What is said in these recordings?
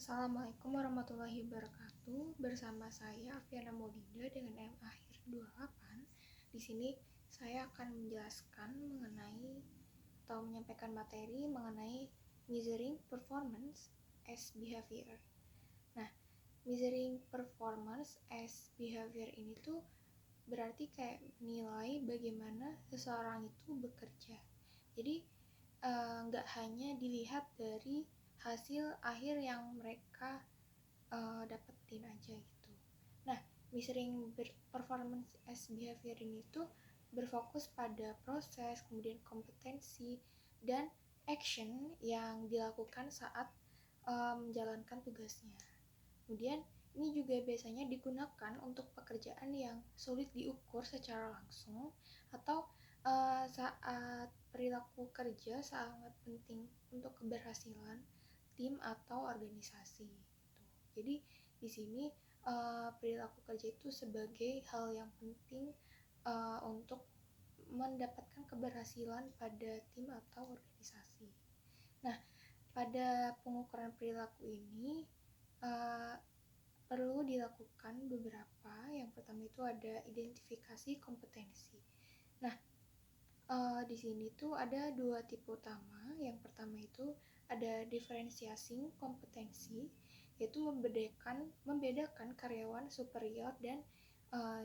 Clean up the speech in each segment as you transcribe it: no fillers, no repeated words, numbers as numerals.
Assalamualaikum warahmatullahi wabarakatuh. Bersama saya Afiana Maulinda dengan NIM akhir 28. Di sini saya akan menjelaskan mengenai atau menyampaikan materi mengenai measuring performance as behavior. Nah, measuring performance as behavior ini tuh berarti kayak nilai bagaimana seseorang itu bekerja. Jadi nggak hanya dilihat dari hasil akhir yang mereka dapetin aja gitu. Nah, measuring performance as behavior ini tuh berfokus pada proses, kemudian kompetensi, dan action yang dilakukan saat menjalankan tugasnya. Kemudian ini juga biasanya digunakan untuk pekerjaan yang sulit diukur secara langsung atau saat perilaku kerja sangat penting untuk keberhasilan tim atau organisasi. Jadi di sini perilaku kerja itu sebagai hal yang penting untuk mendapatkan keberhasilan pada tim atau organisasi. Nah, pada pengukuran perilaku ini perlu dilakukan beberapa. Yang pertama itu ada identifikasi kompetensi. Nah, di sini tuh ada dua tipe utama. Yang pertama itu ada differentiating kompetensi, yaitu membedakan karyawan superior dan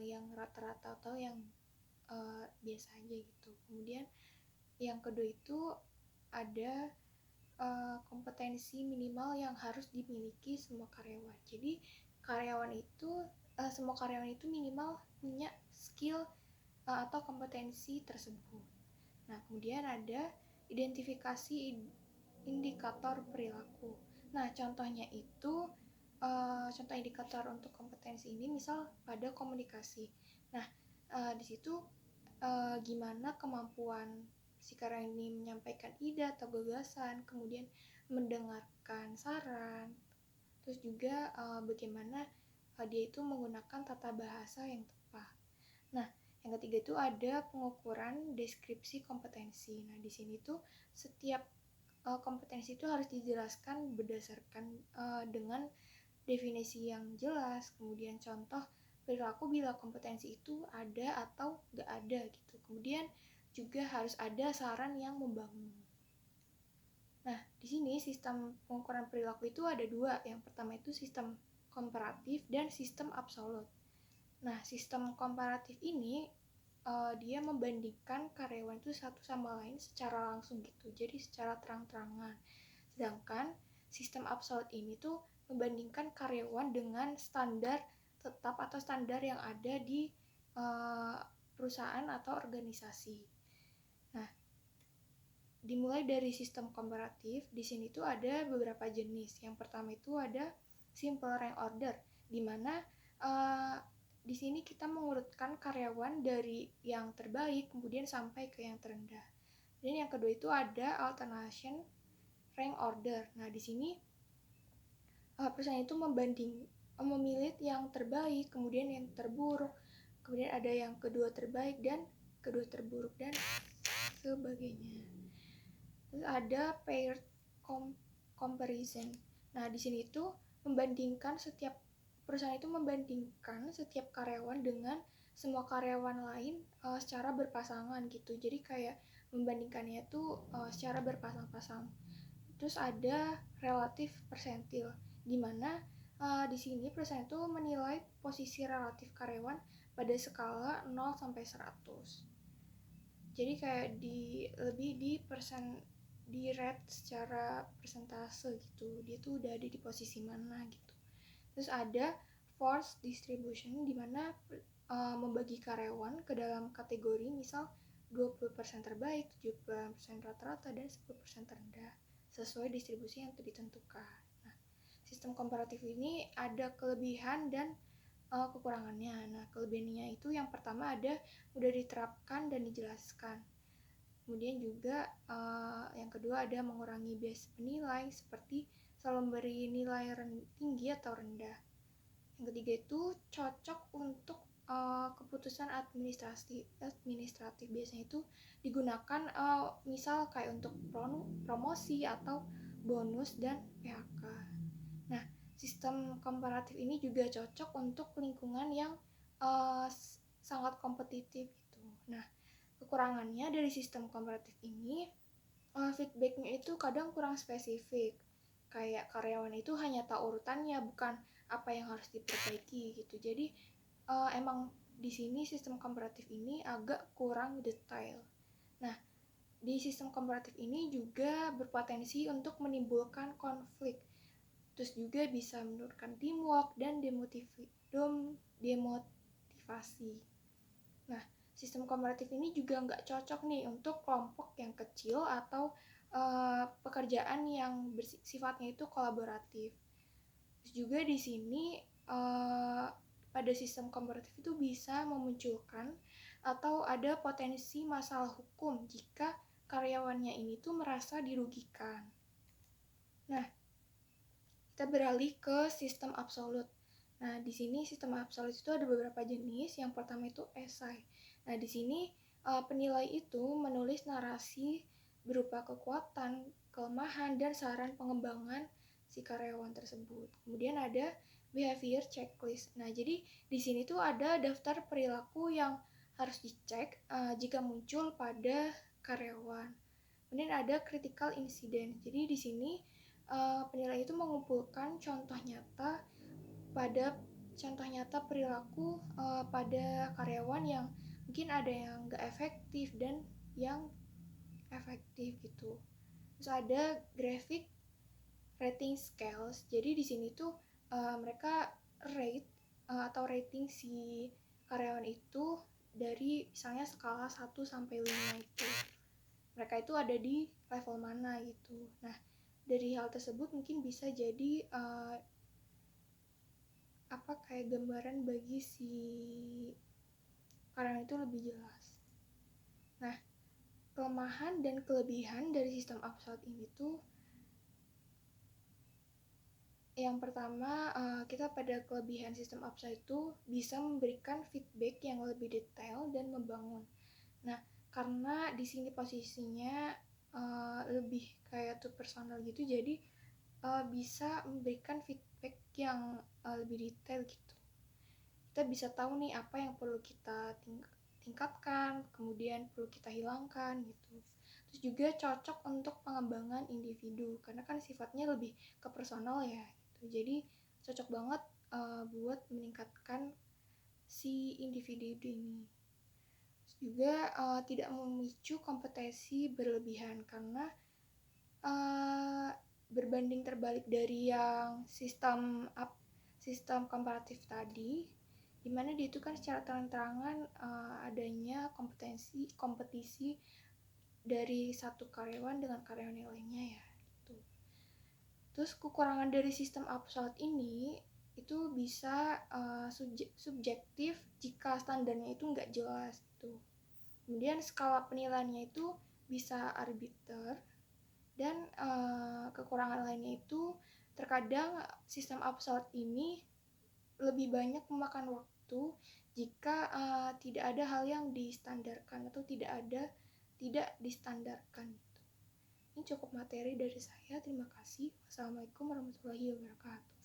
yang rata-rata atau yang biasa aja gitu. Kemudian yang kedua itu ada kompetensi minimal yang harus dimiliki semua karyawan. Jadi semua karyawan itu minimal punya skill atau kompetensi tersebut. Nah, kemudian ada identifikasi indikator perilaku. Nah, contohnya itu contoh indikator untuk kompetensi ini misal pada komunikasi. Nah, di situ gimana kemampuan si karyawan ini menyampaikan ide atau gagasan, kemudian mendengarkan saran, terus juga bagaimana dia itu menggunakan tata bahasa yang tepat. Nah, yang ketiga itu ada pengukuran deskripsi kompetensi. Nah, di sini tuh setiap kompetensi itu harus dijelaskan berdasarkan dengan definisi yang jelas, kemudian contoh perilaku bila kompetensi itu ada atau nggak ada gitu. Kemudian juga harus ada saran yang membangun. Nah, di sini sistem pengukuran perilaku itu ada dua. Yang pertama itu sistem komparatif dan sistem absolut. Nah, sistem komparatif ini dia membandingkan karyawan itu satu sama lain secara langsung gitu, jadi secara terang-terangan. Sedangkan sistem absolut ini tuh membandingkan karyawan dengan standar tetap atau standar yang ada di perusahaan atau organisasi. Nah, dimulai dari sistem komparatif, di sini tuh ada beberapa jenis. Yang pertama itu ada simple rank order, di mana di sini kita mengurutkan karyawan dari yang terbaik kemudian sampai ke yang terendah. Dan yang kedua itu ada alternation rank order. Nah, di sini perusahaan itu memilih yang terbaik, kemudian yang terburuk, kemudian ada yang kedua terbaik dan kedua terburuk dan sebagainya. Terus ada paired comparison. Nah, di sini itu perusahaan itu membandingkan setiap karyawan dengan semua karyawan lain secara berpasangan gitu. Jadi kayak membandingkannya itu secara berpasang-pasang. Terus ada relatif persentil, di mana di sini perusahaan itu menilai posisi relatif karyawan pada skala 0 sampai 100. Jadi kayak lebih di rate secara persentase gitu. Dia tuh udah ada di posisi mana gitu. Terus ada force distribution, di mana membagi karyawan ke dalam kategori misal 20% terbaik, 70% rata-rata, dan 10% terendah sesuai distribusi yang ditentukan. Nah, sistem komparatif ini ada kelebihan dan kekurangannya. Nah, kelebihannya itu yang pertama ada udah diterapkan dan dijelaskan. Kemudian juga yang kedua ada mengurangi bias penilai seperti selalu memberi nilai tinggi atau rendah. Yang ketiga itu cocok untuk keputusan administratif biasanya itu digunakan misal kayak untuk promosi atau bonus dan PHK. Nah, sistem komparatif ini juga cocok untuk lingkungan yang sangat kompetitif gitu. Nah, kekurangannya dari sistem komparatif ini, feedbacknya itu kadang kurang spesifik. Kayak karyawan itu hanya tahu urutannya, bukan apa yang harus diperbaiki gitu. Jadi emang di sini sistem komparatif ini agak kurang detail. Nah, di sistem komparatif ini juga berpotensi untuk menimbulkan konflik. Terus juga bisa menurunkan teamwork dan demotivasi. Nah, sistem komparatif ini juga nggak cocok nih untuk kelompok yang kecil atau pekerjaan yang sifatnya itu kolaboratif. Terus juga di sini pada sistem komparatif itu bisa memunculkan atau ada potensi masalah hukum jika karyawannya ini tuh merasa dirugikan. Nah, kita beralih ke sistem absolut. Nah, di sini sistem absolut itu ada beberapa jenis. Yang pertama itu esai. Nah, di sini penilai itu menulis narasi berupa kekuatan, kelemahan, dan saran pengembangan si karyawan tersebut. Kemudian ada behavior checklist. Nah, jadi di sini tuh ada daftar perilaku yang harus dicek jika muncul pada karyawan. Kemudian ada critical incident. Jadi di sini penilai itu mengumpulkan contoh nyata perilaku pada karyawan yang mungkin ada yang nggak efektif dan yang efektif gitu. Terus ada graphic rating scales. Jadi di sini tuh mereka rate atau rating si karyawan itu dari misalnya skala 1 sampai 5 itu. Mereka itu ada di level mana gitu. Nah, dari hal tersebut mungkin bisa jadi kayak gambaran bagi si karyawan itu lebih jelas. Nah, kelemahan dan kelebihan dari sistem absolut ini tuh yang pertama, kita pada kelebihan sistem absolut itu bisa memberikan feedback yang lebih detail dan membangun. Nah, karena di sini posisinya lebih kayak tuh personal gitu, jadi bisa memberikan feedback yang lebih detail gitu. Kita bisa tahu nih apa yang perlu kita tingkatkan, kemudian perlu kita hilangkan gitu. Terus juga cocok untuk pengembangan individu karena kan sifatnya lebih ke personal ya gitu. Jadi cocok banget buat meningkatkan si individu ini. Terus juga tidak memicu kompetensi berlebihan karena berbanding terbalik dari yang sistem komparatif tadi, dimana dia itu kan secara terang-terangan adanya kompetisi dari satu karyawan dengan karyawan yang lainnya ya gitu. Terus kekurangan dari sistem absolut ini itu bisa subjektif jika standarnya itu nggak jelas gitu. Kemudian skala penilaiannya itu bisa arbiter. Dan kekurangan lainnya itu terkadang sistem absolut ini lebih banyak memakan waktu jika tidak ada hal yang distandarkan atau tidak distandarkan. Ini cukup materi dari saya. Terima kasih. Wassalamualaikum warahmatullahi wabarakatuh.